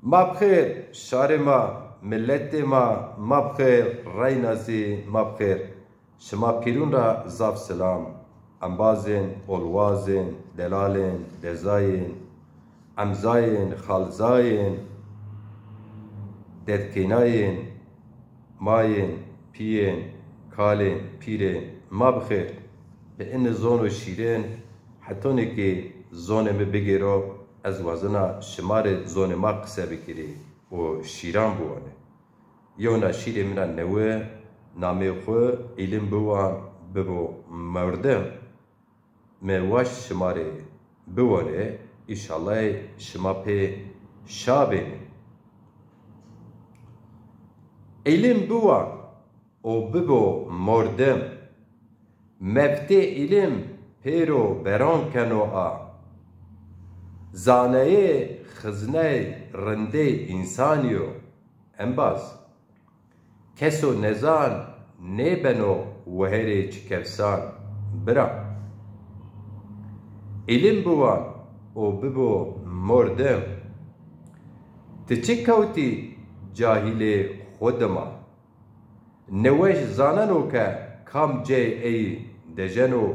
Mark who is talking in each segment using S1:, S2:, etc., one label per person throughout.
S1: ما بخیر شار ما ملت ما بخیر رای نازی ما بخیر شما پیرون را زاف سلام انبازین اولوازین دلالین دزاین امزاین خالزاین ددکیناین ماین پیین کالین پیرین ما بخیر به این زون و شیرین حتی نکی زون می بگیرو از وزنا شمار زون ما قصه بکری و شیران بوانه یونا شیر من نوه نامی خو ایلم بوان ببو مردم مواش شماره بوانه ایشالله شما پی شابین ایلم بوان و ببو مردم مفته ایلم پیرو بران کنو آ زانه خزنه رنده انسانیو انباز کسو نزان نیبنو وهره چکفسان برا علم بوان و ببو مردم تچکوتی جاهل خودما نوش زاننو که کام جه ای دجنو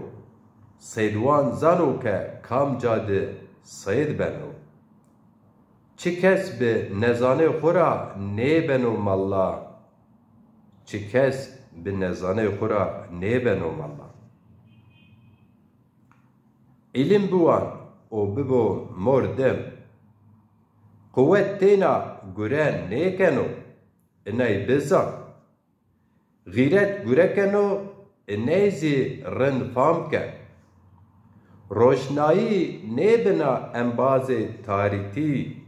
S1: سیدوان زانو که کام جاده سید بنو چه کس به نزانه خورا نه بنو مالا چه کس به نزانه خورا نه بنو مالا علم بوان و ببو مردم قوت تینا گره نه کنو انای بزن غیرت گره کنو انای زی رند فام کن روشنایی نیبنا انباز تاریتی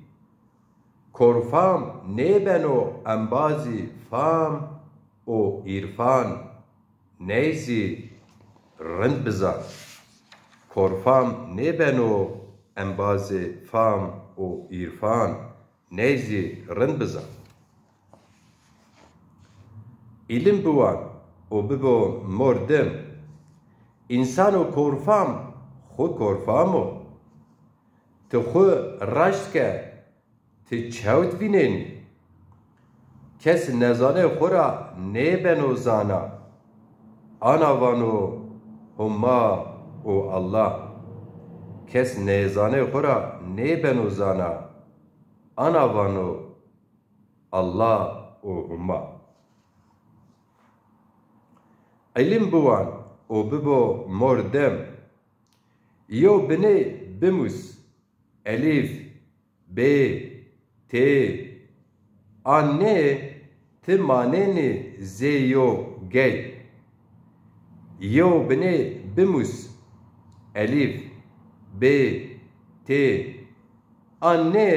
S1: کرفام نیبنو انبازی فام و ایرفان نیزی رند بزن کرفام نیبنو انباز فام و ایرفان نیزی رند بزن علم بوان و ببو مردم انسان و کرفام خود کرفامو تو خود رشت که تو چوت بینین کس نزانه خورا نیبنو زانا آناوانو هما و الله کس نزانه خورا نیبنو زانا آناوانو الله و هما علم بوان و ببو مردم یو بنی بموس الیف ب ت آنه تمانین زیو گی یو بنی بموس الیف ب ت آنه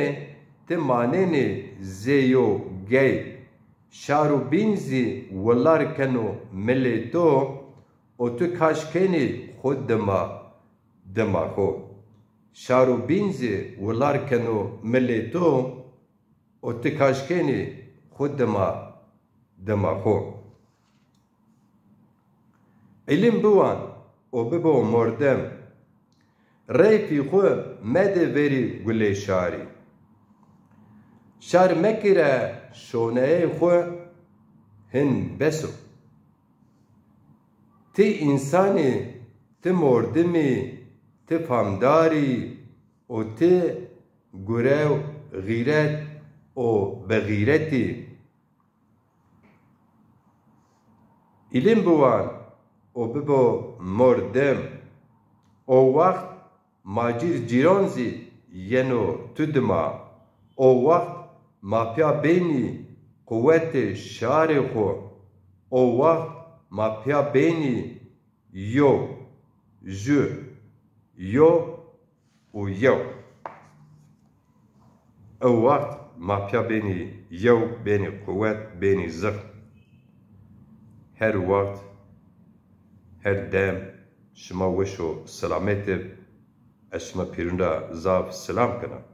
S1: تمانین زیو گی شارو بینزی ولار کنو ملیتو و تو کاشکنی خود دماغو شارو بینزی ولار کنو ملیتو و تکاشکنی خود دماغو علم بوان و ببو مردم ریفی خو مده وری گلی شاری شار مکره شونه خو هن بسو تی انسانی تی مردمی تی فامداری و تی گره و غیرت و بغیرتی علم بوان و ببو مردم و وقت ماجیر جیرانزی ینو تدما و وقت ما پیا بینی قوت شار خو و وقت ما پیا بینی یو جو یو و یو او وقت ما پیا بینی یو بینی قوت بینی زخم هر وقت هر دم شما وشو سلامت اشما پیرون را زاف سلام کنم